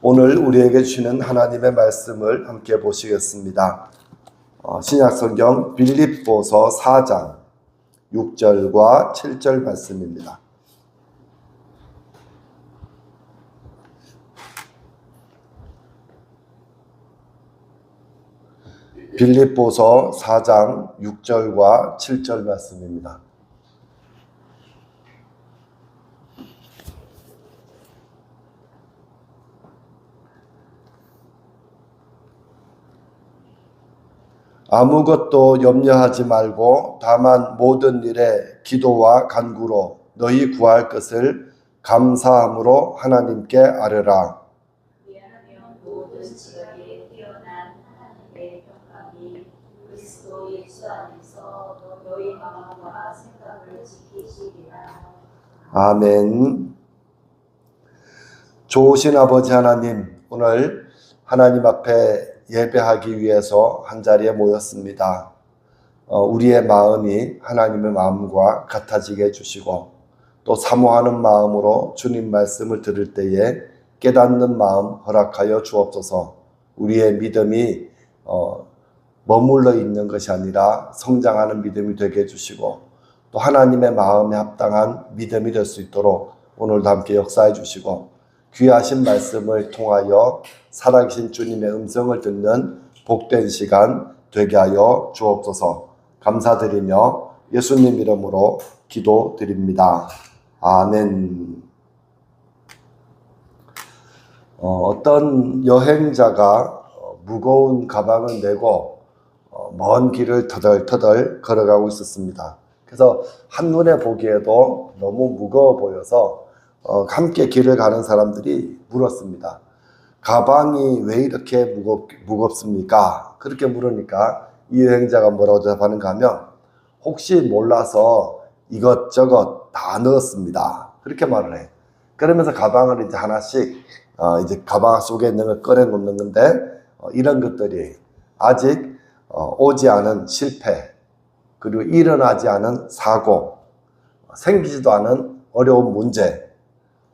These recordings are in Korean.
오늘 우리에게 주시는 하나님의 말씀을 함께 보시겠습니다. 신약성경 빌립보서 4장 6절과 7절 말씀입니다. 빌립보서 4장 6절과 7절 말씀입니다. 아무것도 염려하지 말고 다만 모든 일에 기도와 간구로 너희 구할 것을 감사함으로 하나님께 아뢰라. 왜냐하면 모든 지각에 뛰어난 하나님의 평강이 그리스도 예수 안에서 너희 마음과 생각을 지키시리라. 아멘. 좋으신 아버지 하나님, 오늘 하나님 앞에 예배하기 위해서 한자리에 모였습니다. 우리의 마음이 하나님의 마음과 같아지게 해주시고 또 사모하는 마음으로 주님 말씀을 들을 때에 깨닫는 마음 허락하여 주옵소서. 우리의 믿음이 머물러 있는 것이 아니라 성장하는 믿음이 되게 해주시고 또 하나님의 마음에 합당한 믿음이 될 수 있도록 오늘도 함께 역사해 주시고 귀하신 말씀을 통하여 살아계신 주님의 음성을 듣는 복된 시간 되게 하여 주옵소서. 감사드리며 예수님 이름으로 기도드립니다. 아멘. 어떤 여행자가 무거운 가방을 메고 먼 길을 터덜터덜 걸어가고 있었습니다. 그래서 한눈에 보기에도 너무 무거워 보여서 함께 길을 가는 사람들이 물었습니다. 가방이 왜 이렇게 무겁습니까? 그렇게 물으니까 이 여행자가 뭐라고 대답하는가 하면 혹시 몰라서 이것저것 다 넣었습니다. 그렇게 말을 해요. 그러면서 가방을 이제 하나씩 이제 가방 속에 있는 걸 꺼내 놓는 건데 이런 것들이 아직 오지 않은 실패, 그리고 일어나지 않은 사고, 생기지도 않은 어려운 문제,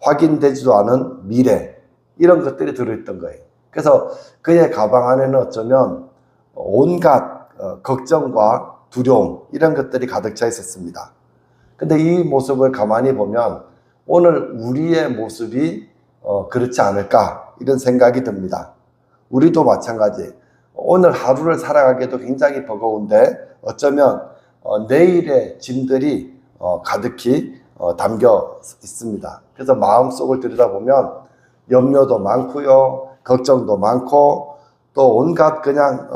확인되지도 않은 미래, 이런 것들이 들어있던 거예요. 그래서 그의 가방 안에는 어쩌면 온갖 걱정과 두려움, 이런 것들이 가득 차 있었습니다. 근데 이 모습을 가만히 보면 오늘 우리의 모습이 그렇지 않을까, 이런 생각이 듭니다. 우리도 마찬가지. 오늘 하루를 살아가기도 굉장히 버거운데 어쩌면 내일의 짐들이 가득히 담겨 있습니다. 그래서 마음속을 들여다보면 염려도 많고요, 걱정도 많고 또 온갖 그냥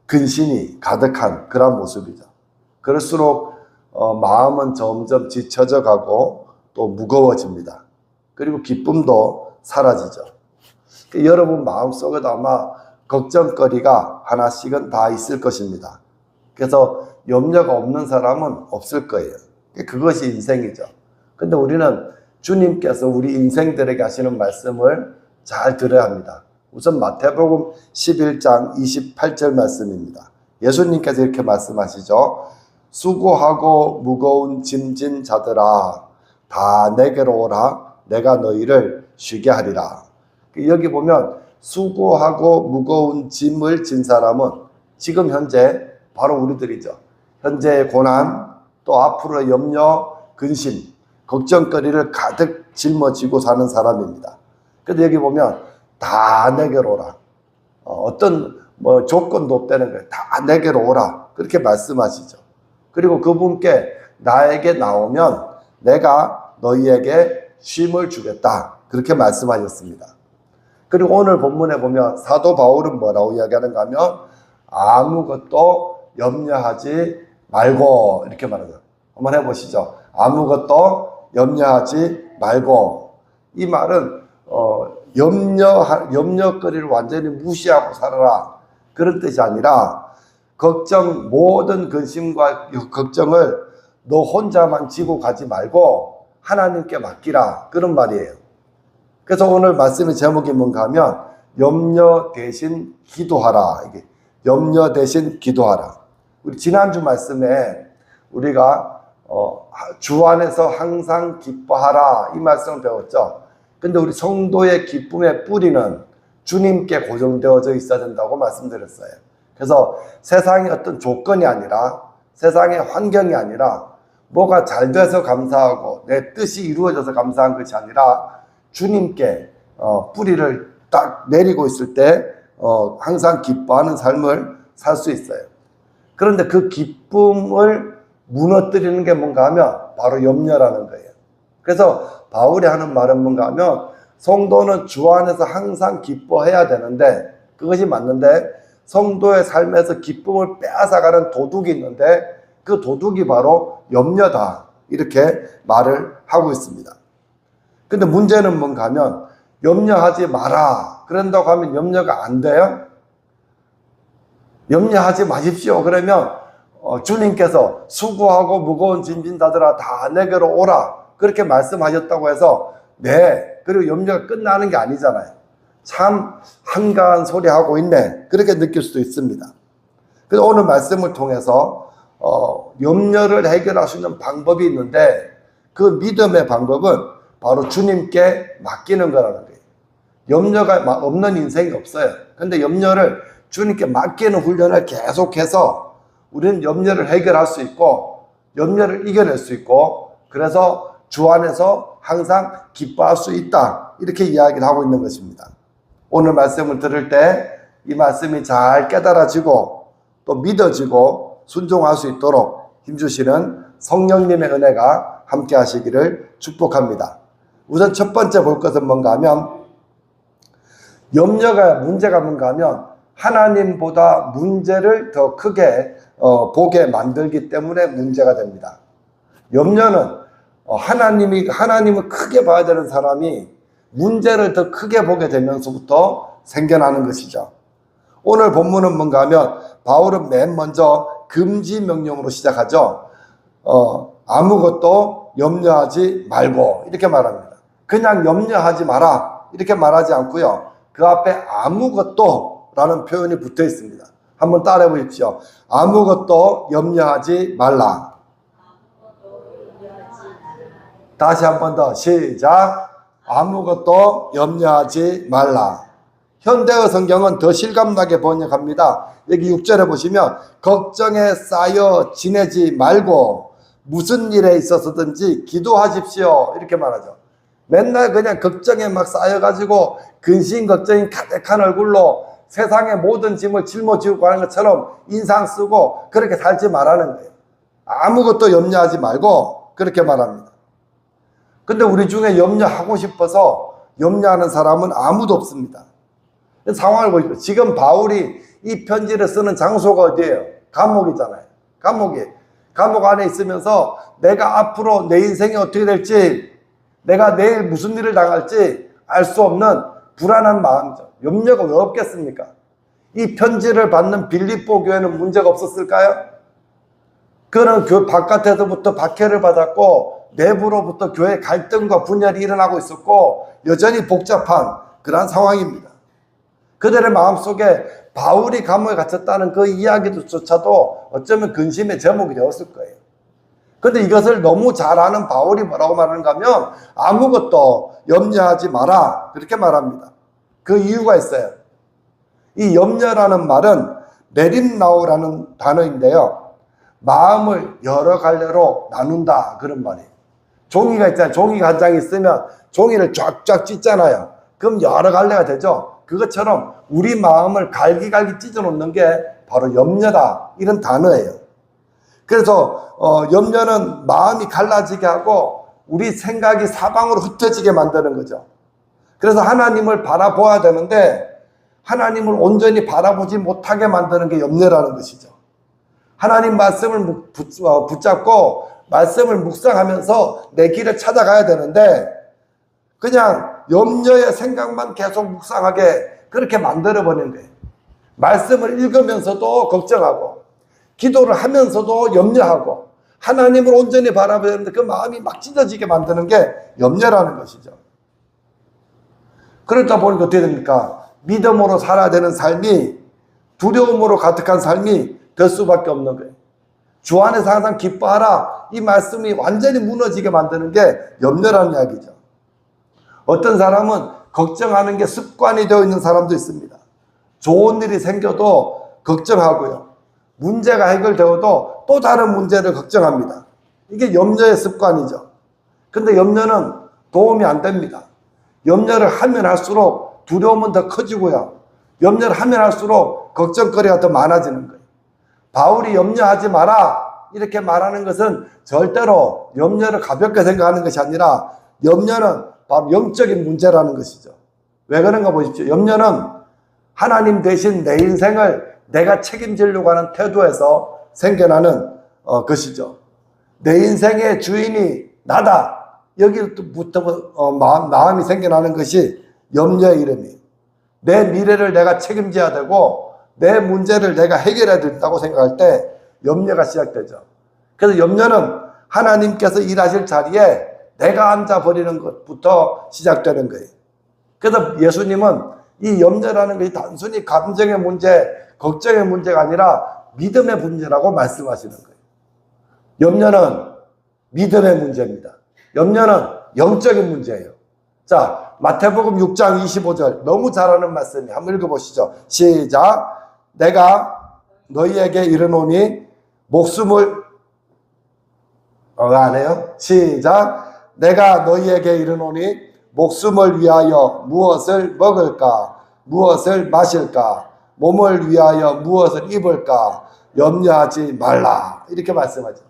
근심이 가득한 그런 모습이죠. 그럴수록 마음은 점점 지쳐져 가고 또 무거워집니다. 그리고 기쁨도 사라지죠. 여러분 마음속에도 아마 걱정거리가 하나씩은 다 있을 것입니다. 그래서 염려가 없는 사람은 없을 거예요. 그것이 인생이죠. 근데 우리는 주님께서 우리 인생들에게 하시는 말씀을 잘 들어야 합니다. 우선 마태복음 11장 28절 말씀입니다. 예수님께서 이렇게 말씀하시죠. 수고하고 무거운 짐진 자들아 다 내게로 오라 내가 너희를 쉬게 하리라. 여기 보면 수고하고 무거운 짐을 진 사람은 지금 현재 바로 우리들이죠. 현재의 고난, 또 앞으로의 염려, 근심, 걱정거리를 가득 짊어지고 사는 사람입니다. 근데 여기 보면 다 내게로 오라. 어떤 조건도 없다는 거예요. 다 내게로 오라. 그렇게 말씀하시죠. 그리고 그분께 나에게 나오면 내가 너희에게 쉼을 주겠다. 그렇게 말씀하셨습니다. 그리고 오늘 본문에 보면 사도 바울은 뭐라고 이야기하는가 하면 아무것도 염려하지 말고 이렇게 말하죠. 한번 해보시죠. 아무것도 염려하지 말고. 이 말은 염려거리를 완전히 무시하고 살아라, 그런 뜻이 아니라 모든 근심과 걱정을 너 혼자만 지고 가지 말고 하나님께 맡기라, 그런 말이에요. 그래서 오늘 말씀의 제목이 뭔가 하면 염려 대신 기도하라. 이게 염려 대신 기도하라. 우리 지난주 말씀에 우리가 주 안에서 항상 기뻐하라, 이 말씀을 배웠죠. 근데 우리 성도의 기쁨의 뿌리는 주님께 고정되어져 있어야 된다고 말씀드렸어요. 그래서 세상의 어떤 조건이 아니라, 세상의 환경이 아니라, 뭐가 잘 돼서 감사하고 내 뜻이 이루어져서 감사한 것이 아니라 주님께 뿌리를 딱 내리고 있을 때 항상 기뻐하는 삶을 살 수 있어요. 그런데 그 기쁨을 무너뜨리는 게 뭔가 하면 바로 염려라는 거예요. 그래서 바울이 하는 말은 뭔가 하면 성도는 주 안에서 항상 기뻐해야 되는데, 그것이 맞는데 성도의 삶에서 기쁨을 빼앗아가는 도둑이 있는데 그 도둑이 바로 염려다, 이렇게 말을 하고 있습니다. 근데 문제는 뭔가 하면 염려하지 마라 그런다고 하면 염려가 안 돼요? 염려하지 마십시오 그러면 주님께서 수고하고 무거운 짐진 자들아 다 내게로 오라 그렇게 말씀하셨다고 해서 네, 그리고 염려가 끝나는 게 아니잖아요. 참 한가한 소리 하고 있네, 그렇게 느낄 수도 있습니다. 그래서 오늘 말씀을 통해서 염려를 해결할 수 있는 방법이 있는데, 그 믿음의 방법은 바로 주님께 맡기는 거라는 거예요. 염려가 없는 인생이 없어요. 근데 염려를 주님께 맡기는 훈련을 계속해서 우리는 염려를 해결할 수 있고 염려를 이겨낼 수 있고, 그래서 주 안에서 항상 기뻐할 수 있다, 이렇게 이야기를 하고 있는 것입니다. 오늘 말씀을 들을 때 이 말씀이 잘 깨달아지고 또 믿어지고 순종할 수 있도록 힘주시는 성령님의 은혜가 함께 하시기를 축복합니다. 우선 첫 번째 볼 것은 뭔가 하면, 염려가 문제가 뭔가 하면 하나님보다 문제를 더 크게 보게 만들기 때문에 문제가 됩니다. 염려는 하나님을 크게 봐야 되는 사람이 문제를 더 크게 보게 되면서부터 생겨나는 것이죠. 오늘 본문은 뭔가 하면 바울은 맨 먼저 금지 명령으로 시작하죠. 아무것도 염려하지 말고 이렇게 말합니다. 그냥 염려하지 마라 이렇게 말하지 않고요, 그 앞에 아무것도 라는 표현이 붙어 있습니다. 한번 따라해 보십시오. 아무것도 염려하지 말라. 다시 한 번 더 시작. 아무것도 염려하지 말라. 현대어 성경은 더 실감나게 번역합니다. 여기 6절에 보시면 걱정에 쌓여 지내지 말고 무슨 일에 있어서든지 기도하십시오 이렇게 말하죠. 맨날 그냥 걱정에 막 쌓여가지고 근심 걱정이 가득한 얼굴로 세상의 모든 짐을 짊어지고 가는 것처럼 인상 쓰고 그렇게 살지 말라는 거예요. 아무것도 염려하지 말고 그렇게 말합니다. 근데 우리 중에 염려하고 싶어서 염려하는 사람은 아무도 없습니다. 상황을 보십시오. 지금 바울이 이 편지를 쓰는 장소가 어디예요? 감옥이잖아요. 감옥 안에 있으면서 내가 앞으로 내 인생이 어떻게 될지, 내가 내일 무슨 일을 당할지 알 수 없는 불안한 마음이죠. 염려가 왜 없겠습니까? 이 편지를 받는 빌립보 교회는 문제가 없었을까요? 그는 교회 바깥에서부터 박해를 받았고 내부로부터 교회 갈등과 분열이 일어나고 있었고 여전히 복잡한 그러한 상황입니다. 그들의 마음속에 바울이 감옥에 갇혔다는 그 이야기조차도 어쩌면 근심의 제목이 되었을 거예요. 그런데 이것을 너무 잘 아는 바울이 뭐라고 말하는가 하면 아무것도 염려하지 마라 그렇게 말합니다. 그 이유가 있어요. 이 염려라는 말은 메림나우라는 단어인데요, 마음을 여러 갈래로 나눈다 그런 말이에요. 종이가 있잖아요. 종이가 한 장 있으면 종이를 쫙쫙 찢잖아요. 그럼 여러 갈래가 되죠. 그것처럼 우리 마음을 갈기갈기 찢어 놓는 게 바로 염려다, 이런 단어예요. 그래서 염려는 마음이 갈라지게 하고 우리 생각이 사방으로 흩어지게 만드는 거죠. 그래서 하나님을 바라보아야 되는데 하나님을 온전히 바라보지 못하게 만드는 게 염려라는 것이죠. 하나님 말씀을 붙잡고 말씀을 묵상하면서 내 길을 찾아가야 되는데 그냥 염려의 생각만 계속 묵상하게 그렇게 만들어버리는 거예요. 말씀을 읽으면서도 걱정하고 기도를 하면서도 염려하고 하나님을 온전히 바라봐야 되는데 그 마음이 막 찢어지게 만드는 게 염려라는 것이죠. 그러다 보니까 어떻게 됩니까? 믿음으로 살아야 되는 삶이 두려움으로 가득한 삶이 될 수밖에 없는 거예요. 주 안에서 항상 기뻐하라, 이 말씀이 완전히 무너지게 만드는 게 염려라는 이야기죠. 어떤 사람은 걱정하는 게 습관이 되어 있는 사람도 있습니다. 좋은 일이 생겨도 걱정하고요. 문제가 해결되어도 또 다른 문제를 걱정합니다. 이게 염려의 습관이죠. 근데 염려는 도움이 안 됩니다. 염려를 하면 할수록 두려움은 더 커지고요. 염려를 하면 할수록 걱정거리가 더 많아지는 거예요. 바울이 염려하지 마라 이렇게 말하는 것은 절대로 염려를 가볍게 생각하는 것이 아니라 염려는 바로 영적인 문제라는 것이죠. 왜 그런가 보십시오. 염려는 하나님 대신 내 인생을 내가 책임지려고 하는 태도에서 생겨나는 것이죠. 내 인생의 주인이 나다. 여기부터 마음이 생겨나는 것이 염려의 이름이에요. 내 미래를 내가 책임져야 되고 내 문제를 내가 해결해야 된다고 생각할 때 염려가 시작되죠. 그래서 염려는 하나님께서 일하실 자리에 내가 앉아버리는 것부터 시작되는 거예요. 그래서 예수님은 이 염려라는 것이 단순히 감정의 문제, 걱정의 문제가 아니라 믿음의 문제라고 말씀하시는 거예요. 염려는 믿음의 문제입니다. 염려는 영적인 문제예요. 자, 마태복음 6장 25절 너무 잘하는 말씀이 한번 읽어보시죠. 시작. 내가 너희에게 이르노니 목숨을 안 해요? 시작. 내가 너희에게 이르노니 목숨을 위하여 무엇을 먹을까? 무엇을 마실까? 몸을 위하여 무엇을 입을까? 염려하지 말라. 이렇게 말씀하죠.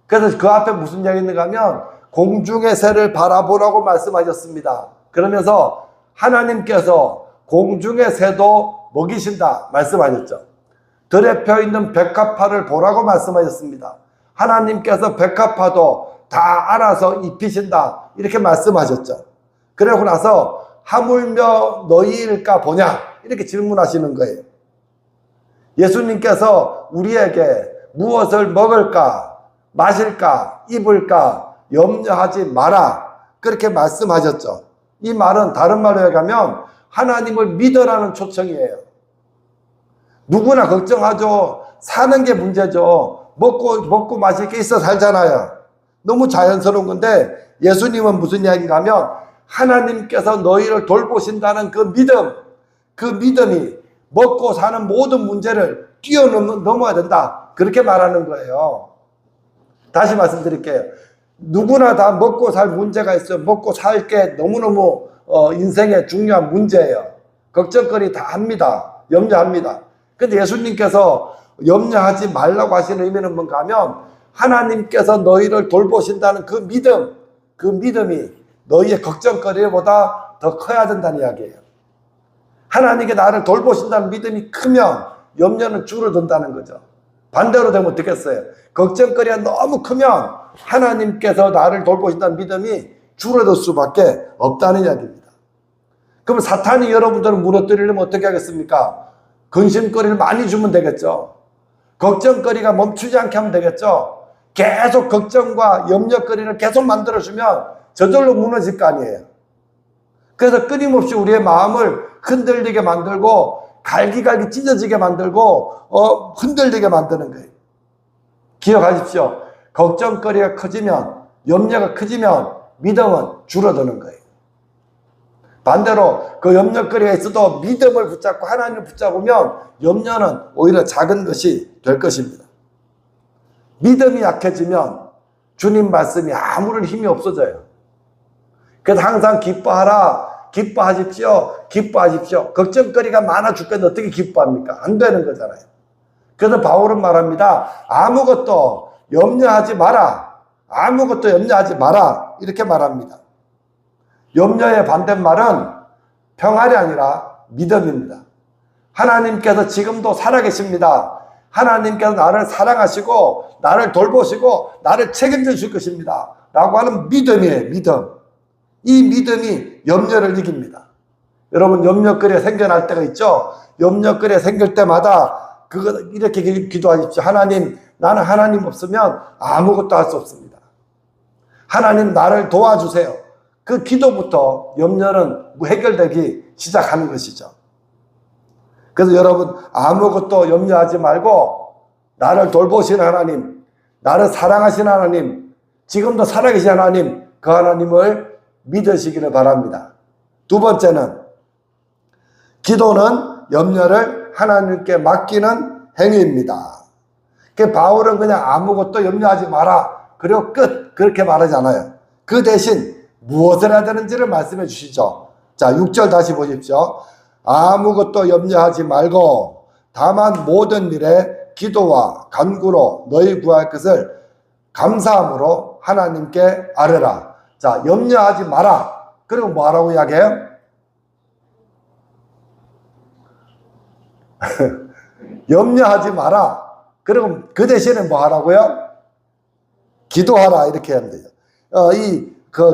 그래서 그 앞에 무슨 얘기 있는가 하면 공중의 새를 바라보라고 말씀하셨습니다. 그러면서 하나님께서 공중의 새도 먹이신다 말씀하셨죠. 들에 펴 있는 백합화를 보라고 말씀하셨습니다. 하나님께서 백합화도 다 알아서 입히신다 이렇게 말씀하셨죠. 그러고 나서 하물며 너희일까 보냐 이렇게 질문하시는 거예요. 예수님께서 우리에게 무엇을 먹을까 마실까 입을까 염려하지 마라 그렇게 말씀하셨죠. 이 말은 다른 말로 얘기하면 하나님을 믿으라는 초청이에요. 누구나 걱정하죠. 사는 게 문제죠. 먹고 마실 게 있어 살잖아요. 너무 자연스러운 건데 예수님은 무슨 이야기가 하면 하나님께서 너희를 돌보신다는 그 믿음이 먹고 사는 모든 문제를 뛰어넘어야 된다 그렇게 말하는 거예요. 다시 말씀드릴게요. 누구나 다 먹고 살 문제가 있어요. 먹고 살 게 너무너무 인생의 중요한 문제예요. 걱정거리 다 합니다. 염려합니다. 근데 예수님께서 염려하지 말라고 하시는 의미는 뭔가 하면 하나님께서 너희를 돌보신다는 그 믿음이 너희의 걱정거리보다 더 커야 된다는 이야기예요. 하나님께 나를 돌보신다는 믿음이 크면 염려는 줄어든다는 거죠. 반대로 되면 어떻겠어요? 걱정거리가 너무 크면 하나님께서 나를 돌보신다는 믿음이 줄어들 수밖에 없다는 이야기입니다. 그럼 사탄이 여러분들을 무너뜨리려면 어떻게 하겠습니까? 근심거리를 많이 주면 되겠죠. 걱정거리가 멈추지 않게 하면 되겠죠. 계속 걱정과 염려거리를 계속 만들어주면 저절로 무너질 거 아니에요. 그래서 끊임없이 우리의 마음을 흔들리게 만들고 갈기갈기 찢어지게 만들고 흔들리게 만드는 거예요. 기억하십시오. 걱정거리가 커지면 염려가 커지면 믿음은 줄어드는 거예요. 반대로 그 염려거리가 있어도 믿음을 붙잡고 하나님을 붙잡으면 염려는 오히려 작은 것이 될 것입니다. 믿음이 약해지면 주님 말씀이 아무런 힘이 없어져요. 그래서 항상 기뻐하라, 기뻐하십시오. 걱정거리가 많아 죽겠는데 어떻게 기뻐합니까? 안 되는 거잖아요. 그래서 바울은 말합니다. 아무것도 염려하지 마라. 이렇게 말합니다. 염려의 반대말은 평안이 아니라 믿음입니다. 하나님께서 지금도 살아계십니다. 하나님께서 나를 사랑하시고 나를 돌보시고 나를 책임져 줄 것입니다. 라고 하는 믿음이에요. 믿음. 이 믿음이 염려를 이깁니다. 여러분 염려거리가 생겨날 때가 있죠. 염려거리가 생길 때마다 이렇게 기도하십시오. 하나님, 나는 하나님 없으면 아무것도 할 수 없습니다. 하나님 나를 도와주세요. 그 기도부터 염려는 해결되기 시작하는 것이죠. 그래서 여러분 아무것도 염려하지 말고 나를 돌보시는 하나님, 나를 사랑하시는 하나님, 지금도 살아계신 하나님, 그 하나님을 믿으시기를 바랍니다. 두 번째는 기도는 염려를 하나님께 맡기는 행위입니다. 그 바울은 그냥 아무것도 염려하지 마라 그리고 끝 그렇게 말하지 않아요. 그 대신 무엇을 해야 되는지를 말씀해 주시죠. 자, 6절 다시 보십시오. 아무것도 염려하지 말고 다만 모든 일에 기도와 간구로 너희 구할 것을 감사함으로 하나님께 아뢰라. 자, 염려하지 마라. 그리고 뭐하라고 이야기해요? 염려하지 마라. 그리고 그 대신에 뭐 하라고요? 기도하라. 이렇게 하면 되죠.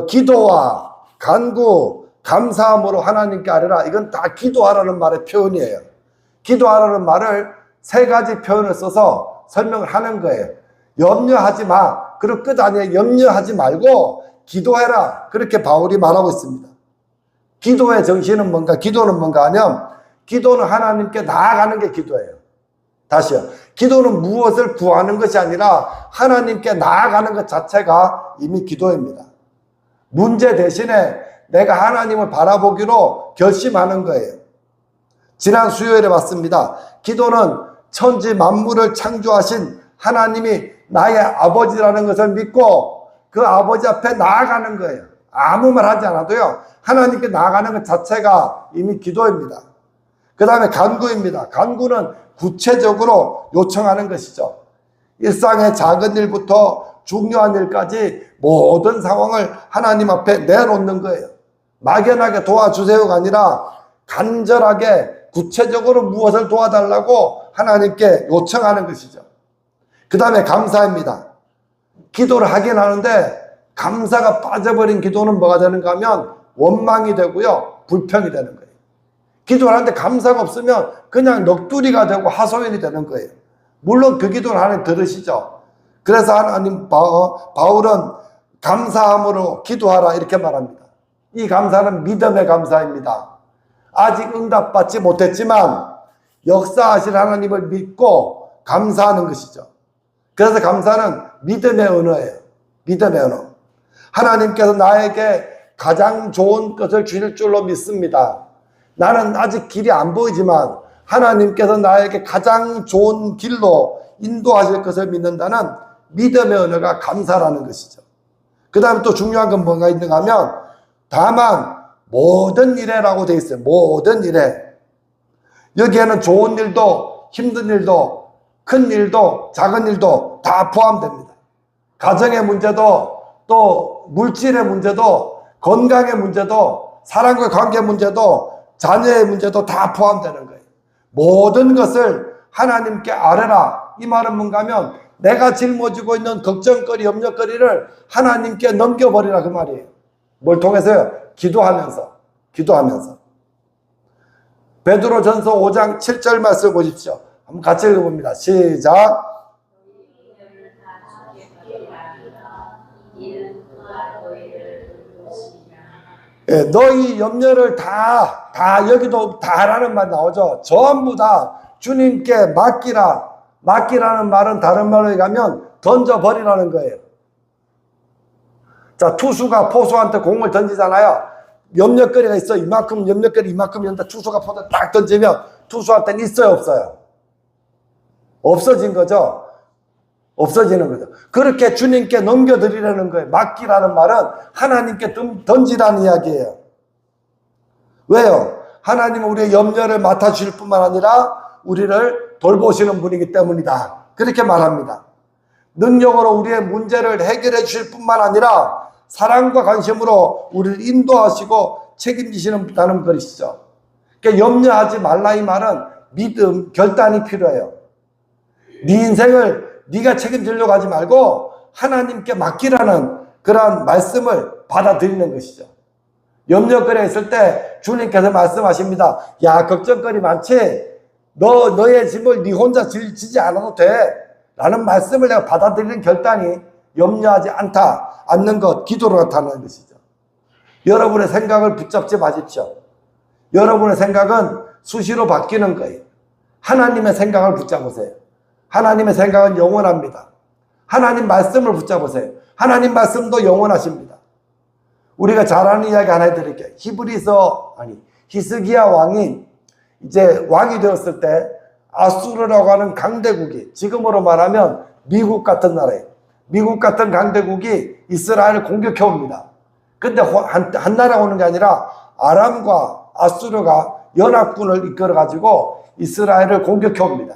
기도와 간구, 감사함으로 하나님께 아뢰라. 이건 다 기도하라는 말의 표현이에요. 기도하라는 말을 세 가지 표현을 써서 설명을 하는 거예요. 염려하지 마. 그리고 끝 아니에요. 염려하지 말고 기도해라. 그렇게 바울이 말하고 있습니다. 기도의 정신은 뭔가, 기도는 뭔가 하면 기도는 하나님께 나아가는 게 기도예요. 다시요. 기도는 무엇을 구하는 것이 아니라 하나님께 나아가는 것 자체가 이미 기도입니다. 문제 대신에 내가 하나님을 바라보기로 결심하는 거예요. 지난 수요일에 봤습니다. 기도는 천지 만물을 창조하신 하나님이 나의 아버지라는 것을 믿고 그 아버지 앞에 나아가는 거예요. 아무 말 하지 않아도요. 하나님께 나아가는 것 자체가 이미 기도입니다. 그 다음에 간구입니다. 간구는 구체적으로 요청하는 것이죠. 일상의 작은 일부터 중요한 일까지 모든 상황을 하나님 앞에 내놓는 거예요. 막연하게 도와주세요가 아니라 간절하게 구체적으로 무엇을 도와달라고 하나님께 요청하는 것이죠. 그 다음에 감사입니다. 기도를 하긴 하는데 감사가 빠져버린 기도는 뭐가 되는가 하면 원망이 되고요. 불평이 되는 거예요. 기도를 하는데 감사가 없으면 그냥 넋두리가 되고 하소연이 되는 거예요. 물론 그 기도를 하나님 들으시죠. 그래서 하나님 바울은 감사함으로 기도하라 이렇게 말합니다. 이 감사는 믿음의 감사입니다. 아직 응답받지 못했지만 역사하실 하나님을 믿고 감사하는 것이죠. 그래서 감사는 믿음의 언어예요. 믿음의 언어. 하나님께서 나에게 가장 좋은 것을 주실 줄로 믿습니다. 나는 아직 길이 안 보이지만 하나님께서 나에게 가장 좋은 길로 인도하실 것을 믿는다는 믿음의 언어가 감사라는 것이죠. 그 다음에 또 중요한 건 뭔가 있는가 하면 다만 모든 일에라고 되어 있어요. 모든 일에. 여기에는 좋은 일도 힘든 일도 큰 일도 작은 일도 다 포함됩니다. 가정의 문제도 또 물질의 문제도 건강의 문제도 사람과 관계 문제도 자녀의 문제도 다 포함되는 거예요. 모든 것을 하나님께 아뢰라. 이 말은 뭔가 하면 내가 짊어지고 있는 걱정거리, 염려거리를 하나님께 넘겨버리라 그 말이에요. 뭘 통해서요? 기도하면서. 베드로전서 5장 7절 말씀 보십시오. 한번 같이 읽어봅니다. 시작. 예, 너희 염려를 다 여기도 다라는 말 나오죠. 전부 다 주님께 맡기라. 맡기라는 말은 다른 말로 얘기하면 던져버리라는 거예요. 자, 투수가 포수한테 공을 던지잖아요. 염려거리가 있어. 이만큼 염려거리 이만큼 있는데 투수가 포수 딱 던지면 투수한테는 있어요, 없어요? 없어진 거죠. 없어지는 거죠. 그렇게 주님께 넘겨드리라는 거예요. 맡기라는 말은 하나님께 던지라는 이야기예요. 왜요? 하나님은 우리의 염려를 맡아주실 뿐만 아니라 우리를 돌보시는 분이기 때문이다. 그렇게 말합니다. 능력으로 우리의 문제를 해결해 주실 뿐만 아니라 사랑과 관심으로 우리를 인도하시고 책임지시는 것이죠. 그러니까 염려하지 말라 이 말은 믿음, 결단이 필요해요. 네 인생을 네가 책임지려고 하지 말고 하나님께 맡기라는 그런 말씀을 받아들이는 것이죠. 염려거리가 있을 때 주님께서 말씀하십니다. 야, 걱정거리 많지? 너의 짐을 네 혼자 지지 않아도 돼. 라는 말씀을 내가 받아들이는 결단이 염려하지 않는 것, 기도로 나타나는 것이죠. 여러분의 생각을 붙잡지 마십시오. 여러분의 생각은 수시로 바뀌는 거예요. 하나님의 생각을 붙잡으세요. 하나님의 생각은 영원합니다. 하나님 말씀을 붙잡으세요. 하나님 말씀도 영원하십니다. 우리가 잘 아는 이야기 하나 해드릴게요. 히스기야 왕이 이제 왕이 되었을 때 아수르라고 하는 강대국이, 지금으로 말하면 미국 같은 나라예요. 미국 같은 강대국이 이스라엘을 공격해 옵니다. 근데 한 나라 오는 게 아니라 아람과 아수르가 연합군을 이끌어 가지고 이스라엘을 공격해 옵니다.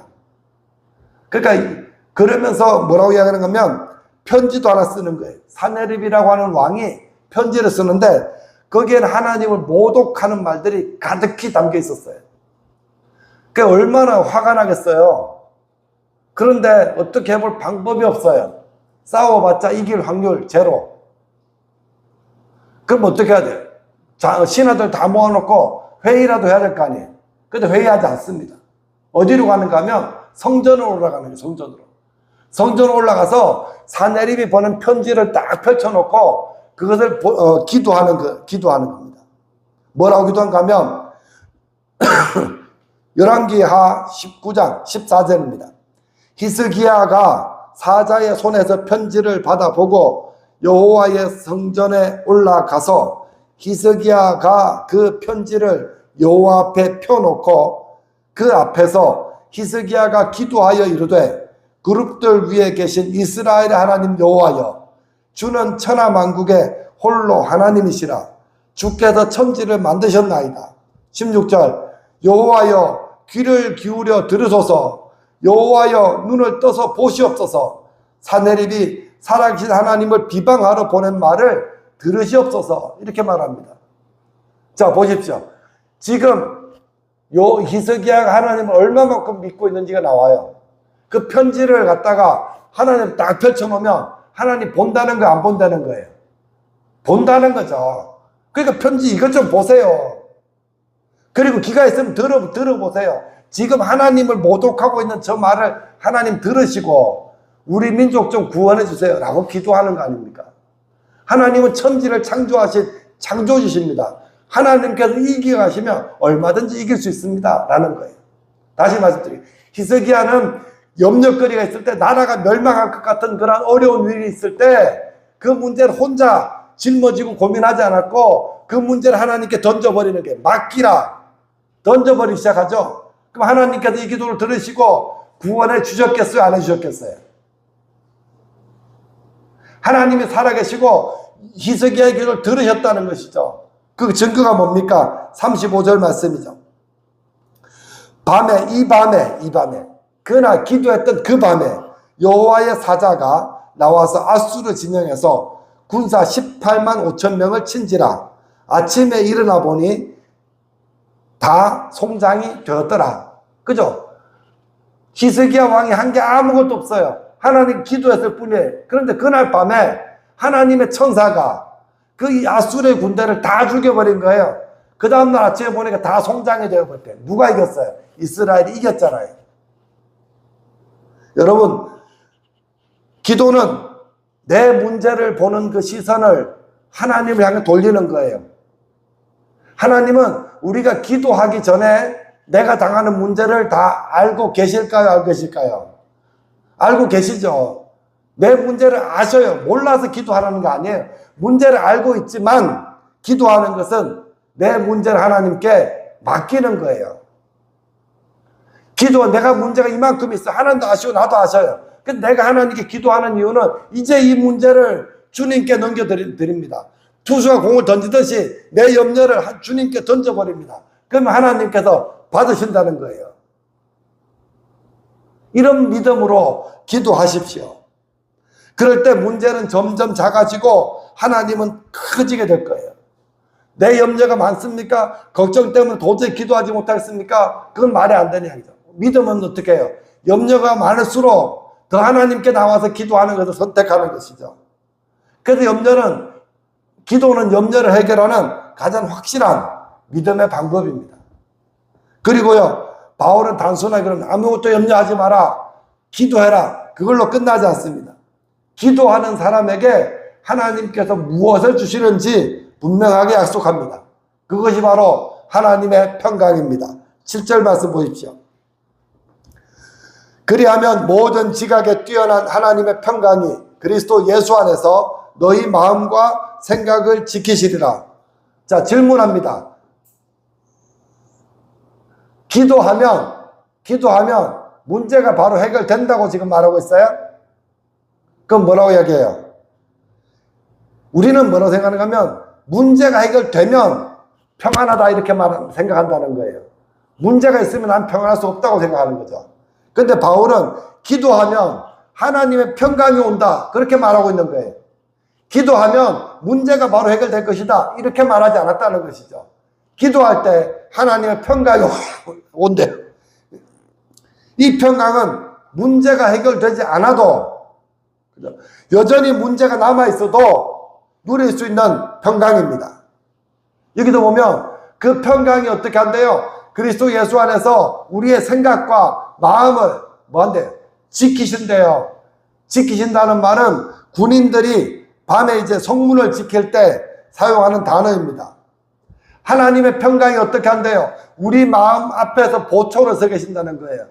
그러니까 그러면서 뭐라고 이야기하는 거면 편지도 하나 쓰는 거예요. 사네립이라고 하는 왕이 편지를 쓰는데 거기에는 하나님을 모독하는 말들이 가득히 담겨 있었어요. 그게 얼마나 화가 나겠어요. 그런데 어떻게 해볼 방법이 없어요. 싸워봤자 이길 확률 제로. 그럼 어떻게 해야 돼요? 신하들 다 모아놓고 회의라도 해야 될 거 아니에요. 근데 회의하지 않습니다. 어디로 가는가 하면 성전으로 올라가는 거예요. 성전으로 올라가서 사네립이 보낸 편지를 딱 펼쳐놓고 그것을 기도하는 겁니다. 뭐라고 기도한가 하면 열왕기하 19장 14절입니다. 히스기야가 사자의 손에서 편지를 받아보고 여호와의 성전에 올라가서 히스기야가 그 편지를 여호와 앞에 펴놓고 그 앞에서 히스기야가 기도하여 이르되 그룹들 위에 계신 이스라엘의 하나님 여호와여, 주는 천하만국의 홀로 하나님이시라. 주께서 천지를 만드셨나이다. 16절 여호와여, 귀를 기울여 들으소서. 여호와여, 눈을 떠서 보시옵소서. 사네립이 살아계신 하나님을 비방하러 보낸 말을 들으시옵소서. 이렇게 말합니다. 자, 보십시오. 지금 히스기야가 하나님을 얼마만큼 믿고 있는지가 나와요. 그 편지를 갖다가 하나님 딱 펼쳐놓으면 하나님 본다는 거 안 본다는 거예요? 본다는 거죠. 그러니까 편지 이것 좀 보세요. 그리고 귀가 있으면 들어보세요. 지금 하나님을 모독하고 있는 저 말을 하나님 들으시고 우리 민족 좀 구원해 주세요 라고 기도하는 거 아닙니까? 하나님은 천지를 창조하신 창조주십니다. 하나님께서 이기게 하시면 얼마든지 이길 수 있습니다 라는 거예요. 다시 말씀드릴게요. 히스기야는 염려거리가 있을 때, 나라가 멸망할 것 같은 그런 어려운 일이 있을 때 그 문제를 혼자 짊어지고 고민하지 않았고 그 문제를 하나님께 던져버리는 게 맡기라. 던져버리기 시작하죠. 그럼 하나님께서 이 기도를 들으시고 구원해 주셨겠어요? 안 해주셨겠어요? 하나님이 살아계시고 히스기야의 기도를 들으셨다는 것이죠. 그 증거가 뭡니까? 35절 말씀이죠. 이 밤에 그날 기도했던 그 밤에 여호와의 사자가 나와서 아수르 진영에서 군사 18만 5천 명을 친지라. 아침에 일어나 보니 다 송장이 되었더라. 그죠? 히스기야 왕이 한 게 아무것도 없어요. 하나님 기도했을 뿐이에요. 그런데 그날 밤에 하나님의 천사가 그 아수르의 군대를 다 죽여버린 거예요. 그 다음날 아침에 보니까 다 송장이 되어버렸대요. 누가 이겼어요? 이스라엘이 이겼잖아요. 여러분, 기도는 내 문제를 보는 그 시선을 하나님을 향해 돌리는 거예요. 하나님은 우리가 기도하기 전에 내가 당하는 문제를 다 알고 계실까요? 알고 계실까요? 알고 계시죠? 내 문제를 아셔요. 몰라서 기도하라는 거 아니에요. 문제를 알고 있지만 기도하는 것은 내 문제를 하나님께 맡기는 거예요. 기도, 내가 문제가 이만큼 있어. 하나님도 아시고 나도 아셔요. 근데 내가 하나님께 기도하는 이유는 이제 이 문제를 주님께 넘겨드립니다. 투수가 공을 던지듯이 내 염려를 주님께 던져버립니다. 그러면 하나님께서 받으신다는 거예요. 이런 믿음으로 기도하십시오. 그럴 때 문제는 점점 작아지고 하나님은 커지게 될 거예요. 내 염려가 많습니까? 걱정 때문에 도저히 기도하지 못하겠습니까? 그건 말이 안 되는 이야기죠. 믿음은 어떻게 해요? 염려가 많을수록 더 하나님께 나와서 기도하는 것을 선택하는 것이죠. 그래서 기도는 염려를 해결하는 가장 확실한 믿음의 방법입니다. 그리고요, 바울은 단순하게 그러면 아무것도 염려하지 마라, 기도해라, 그걸로 끝나지 않습니다. 기도하는 사람에게 하나님께서 무엇을 주시는지 분명하게 약속합니다. 그것이 바로 하나님의 평강입니다. 7절 말씀 보십시오. 그리하면 모든 지각에 뛰어난 하나님의 평강이 그리스도 예수 안에서 너희 마음과 생각을 지키시리라. 자, 질문합니다. 기도하면 문제가 바로 해결된다고 지금 말하고 있어요? 그럼 뭐라고 이야기해요? 우리는 뭐라고 생각하는가 하면 문제가 해결되면 평안하다 이렇게 생각한다는 거예요. 문제가 있으면 난 평안할 수 없다고 생각하는 거죠. 근데 바울은 기도하면 하나님의 평강이 온다 그렇게 말하고 있는 거예요. 기도하면 문제가 바로 해결될 것이다 이렇게 말하지 않았다는 것이죠. 기도할 때 하나님의 평강이 온대요. 이 평강은 문제가 해결되지 않아도 여전히 문제가 남아있어도 누릴 수 있는 평강입니다. 여기도 보면 그 평강이 어떻게 한대요? 그리스도 예수 안에서 우리의 생각과 마음을 뭐한대요? 지키신대요. 지키신다는 말은 군인들이 밤에 이제 성문을 지킬 때 사용하는 단어입니다. 하나님의 평강이 어떻게 한대요? 우리 마음 앞에서 보초로 서 계신다는 거예요.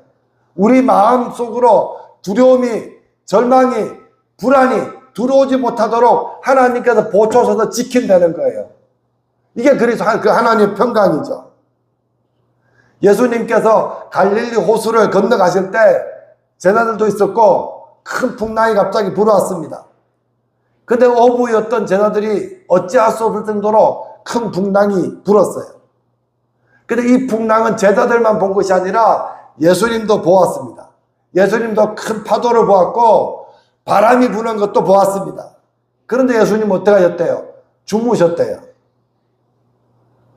우리 마음 속으로 두려움이, 절망이, 불안이 들어오지 못하도록 하나님께서 보초서서 지킨다는 거예요. 이게 그래서 그 하나님의 평강이죠. 예수님께서 갈릴리 호수를 건너가실 때 제자들도 있었고 큰 풍랑이 갑자기 불어왔습니다. 근데 어부였던 제자들이 어찌할 수 없을 정도로 큰 풍랑이 불었어요. 근데 이 풍랑은 제자들만 본 것이 아니라 예수님도 보았습니다. 예수님도 큰 파도를 보았고 바람이 부는 것도 보았습니다. 그런데 예수님 어떻게 하셨대요? 주무셨대요.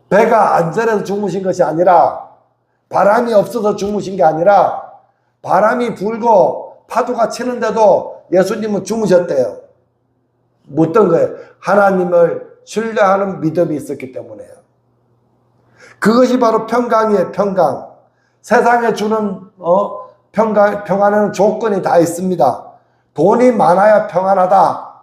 배가 안전해서 주무신 것이 아니라 바람이 없어서 주무신 게 아니라 바람이 불고 파도가 치는데도 예수님은 주무셨대요. 어떤 거예요? 하나님을 신뢰하는 믿음이 있었기 때문에요. 그것이 바로 평강이에요. 평강. 세상에 주는 평안에는 조건이 다 있습니다. 돈이 많아야 평안하다.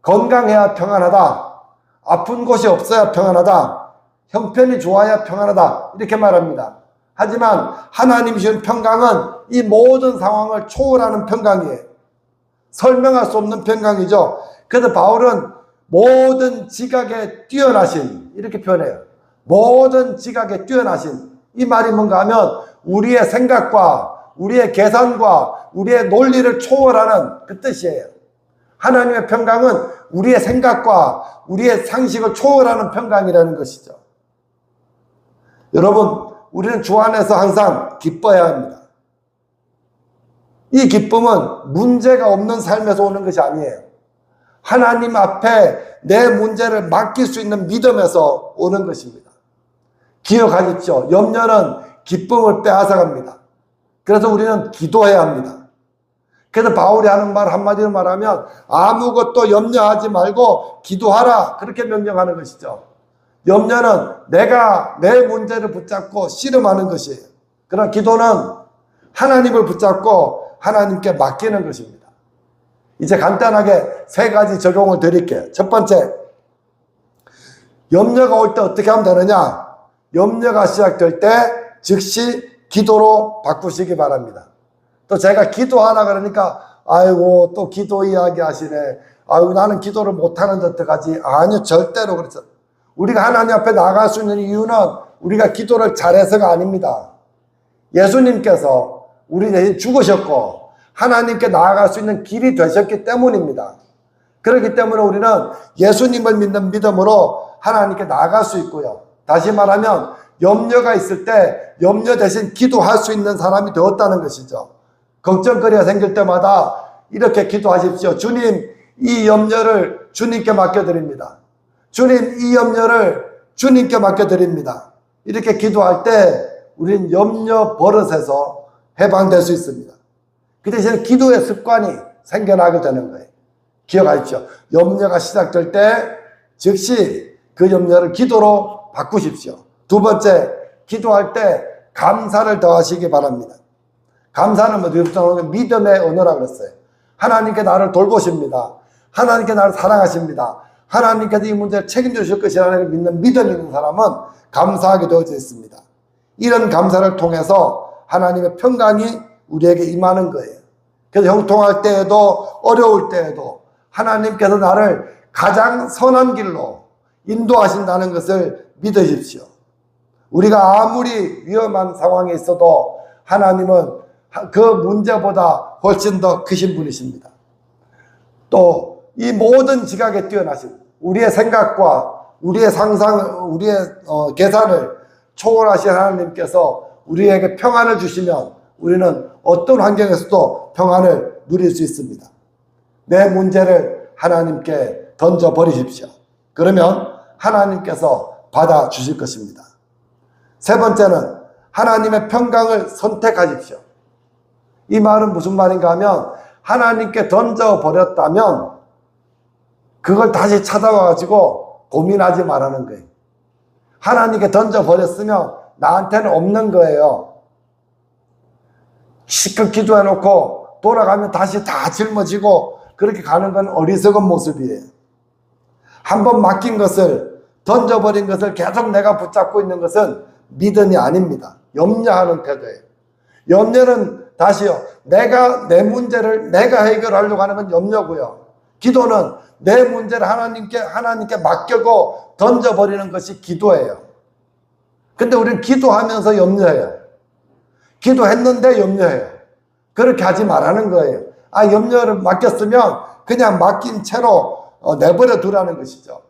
건강해야 평안하다. 아픈 곳이 없어야 평안하다. 형편이 좋아야 평안하다. 이렇게 말합니다. 하지만 하나님이 주신 평강은 이 모든 상황을 초월하는 평강이에요. 설명할 수 없는 평강이죠. 그래서 바울은 모든 지각에 뛰어나신 이렇게 표현해요. 모든 지각에 뛰어나신 이 말이 뭔가 하면 우리의 생각과 우리의 계산과 우리의 논리를 초월하는 그 뜻이에요. 하나님의 평강은 우리의 생각과 우리의 상식을 초월하는 평강이라는 것이죠. 여러분, 우리는 주 안에서 항상 기뻐해야 합니다. 이 기쁨은 문제가 없는 삶에서 오는 것이 아니에요. 하나님 앞에 내 문제를 맡길 수 있는 믿음에서 오는 것입니다. 기억하십시오. 염려는 기쁨을 빼앗아갑니다. 그래서 우리는 기도해야 합니다. 그래서 바울이 하는 말 한마디로 말하면 아무것도 염려하지 말고 기도하라 그렇게 명령하는 것이죠. 염려는 내가 내 문제를 붙잡고 씨름하는 것이에요. 그러나 기도는 하나님을 붙잡고 하나님께 맡기는 것입니다. 이제 간단하게 세 가지 적용을 드릴게요. 첫 번째, 염려가 올 때 어떻게 하면 되느냐? 염려가 시작될 때 즉시 기도로 바꾸시기 바랍니다. 또 제가 기도하라 그러니까 아이고 또 기도 이야기 하시네. 아이고 나는 기도를 못하는데 어떡하지? 아니요, 절대로 그렇죠. 우리가 하나님 앞에 나갈 수 있는 이유는 우리가 기도를 잘해서가 아닙니다. 예수님께서 우리 대신 죽으셨고 하나님께 나아갈 수 있는 길이 되셨기 때문입니다. 그렇기 때문에 우리는 예수님을 믿는 믿음으로 하나님께 나아갈 수 있고요. 다시 말하면 염려가 있을 때 염려 대신 기도할 수 있는 사람이 되었다는 것이죠. 걱정거리가 생길 때마다 이렇게 기도하십시오. 주님, 이 염려를 주님께 맡겨드립니다. 주님, 이 염려를 주님께 맡겨드립니다. 이렇게 기도할 때 우리는 염려 버릇에서 해방될 수 있습니다. 그 대신에 기도의 습관이 생겨나게 되는 거예요. 기억하십시오. 염려가 시작될 때 즉시 그 염려를 기도로 바꾸십시오. 두 번째, 기도할 때 감사를 더하시기 바랍니다. 감사는 뭐죠? 믿음의 언어라고 그랬어요. 하나님께 나를 돌보십니다. 하나님께 나를 사랑하십니다. 하나님께서 이 문제를 책임져 주실 것이라는 믿는 믿음이 있는 사람은 감사하게 되어져 있습니다. 이런 감사를 통해서 하나님의 평강이 우리에게 임하는 거예요. 그래서 형통할 때에도 어려울 때에도 하나님께서 나를 가장 선한 길로 인도하신다는 것을 믿으십시오. 우리가 아무리 위험한 상황에 있어도 하나님은 그 문제보다 훨씬 더 크신 분이십니다. 또 이 모든 지각에 뛰어나신 우리의 생각과 우리의 상상, 우리의 계산을 초월하신 하나님께서 우리에게 평안을 주시면 우리는 어떤 환경에서도 평안을 누릴 수 있습니다. 내 문제를 하나님께 던져버리십시오. 그러면 하나님께서 받아주실 것입니다. 세 번째는 하나님의 평강을 선택하십시오. 이 말은 무슨 말인가 하면 하나님께 던져버렸다면 그걸 다시 찾아와가지고 고민하지 말라는 거예요. 하나님께 던져버렸으면 나한테는 없는 거예요. 시끄럽 기도해놓고 돌아가면 다시 다 짊어지고 그렇게 가는 건 어리석은 모습이에요. 한번 맡긴 것을, 던져버린 것을 계속 내가 붙잡고 있는 것은 믿음이 아닙니다. 염려하는 태도예요. 염려는 다시요, 내 문제를 내가 해결하려고 하는 건 염려고요. 기도는 내 문제를 하나님께 맡기고 던져버리는 것이 기도예요. 근데 우리는 기도하면서 염려해요. 기도했는데 염려해요. 그렇게 하지 말라는 거예요. 염려를 맡겼으면 그냥 맡긴 채로 내버려 두라는 것이죠.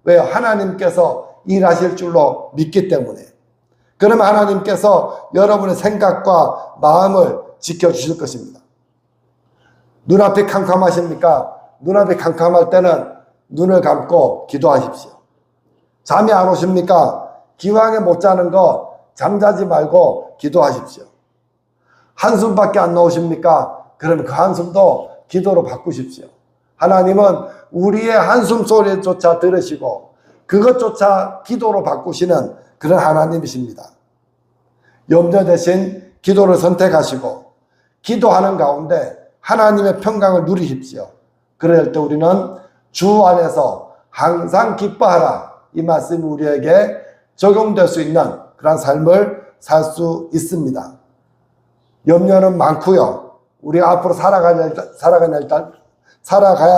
왜요? 하나님께서 일하실 줄로 믿기 때문에. 그러면 하나님께서 여러분의 생각과 마음을 지켜주실 것입니다. 눈앞이 캄캄하십니까? 눈앞이 캄캄할 때는 눈을 감고 기도하십시오. 잠이 안 오십니까? 기왕에 못 자는 거 잠자지 말고 기도하십시오. 한숨밖에 안 나오십니까? 그러면 그 한숨도 기도로 바꾸십시오. 하나님은 우리의 한숨 소리조차 들으시고 그것조차 기도로 바꾸시는 그런 하나님이십니다. 염려 대신 기도를 선택하시고 기도하는 가운데 하나님의 평강을 누리십시오. 그럴 때 우리는 주 안에서 항상 기뻐하라, 이 말씀이 우리에게 적용될 수 있는 그런 삶을 살 수 있습니다. 염려는 많고요. 우리가 앞으로 살아가야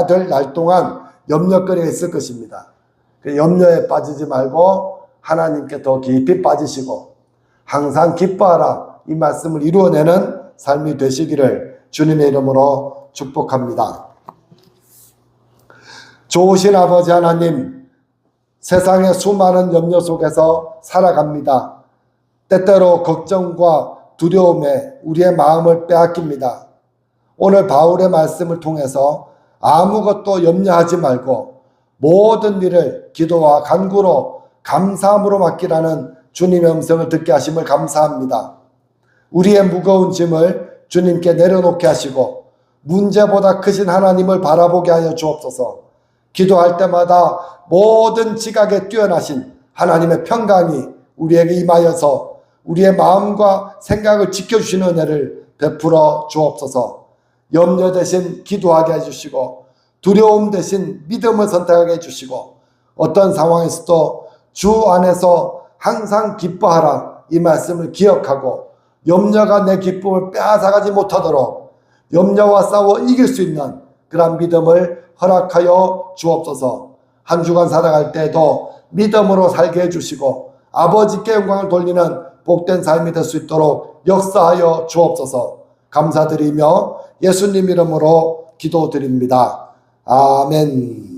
될 날 동안 염려거리가 있을 것입니다. 그 염려에 빠지지 말고 하나님께 더 깊이 빠지시고 항상 기뻐하라, 이 말씀을 이루어내는 삶이 되시기를 주님의 이름으로 축복합니다. 좋으신 아버지 하나님, 세상의 수많은 염려 속에서 살아갑니다. 때때로 걱정과 두려움에 우리의 마음을 빼앗깁니다. 오늘 바울의 말씀을 통해서 아무것도 염려하지 말고 모든 일을 기도와 간구로 감사함으로 맡기라는 주님의 음성을 듣게 하심을 감사합니다. 우리의 무거운 짐을 주님께 내려놓게 하시고 문제보다 크신 하나님을 바라보게 하여 주옵소서. 기도할 때마다 모든 지각에 뛰어나신 하나님의 평강이 우리에게 임하여서 우리의 마음과 생각을 지켜주시는 은혜를 베풀어 주옵소서. 염려 대신 기도하게 해주시고 두려움 대신 믿음을 선택하게 해주시고 어떤 상황에서도 주 안에서 항상 기뻐하라, 이 말씀을 기억하고 염려가 내 기쁨을 빼앗아가지 못하도록 염려와 싸워 이길 수 있는 그런 믿음을 허락하여 주옵소서. 한 주간 살아갈 때에도 믿음으로 살게 해주시고 아버지께 영광을 돌리는 복된 삶이 될 수 있도록 역사하여 주옵소서. 감사드리며 예수님 이름으로 기도드립니다. 아멘.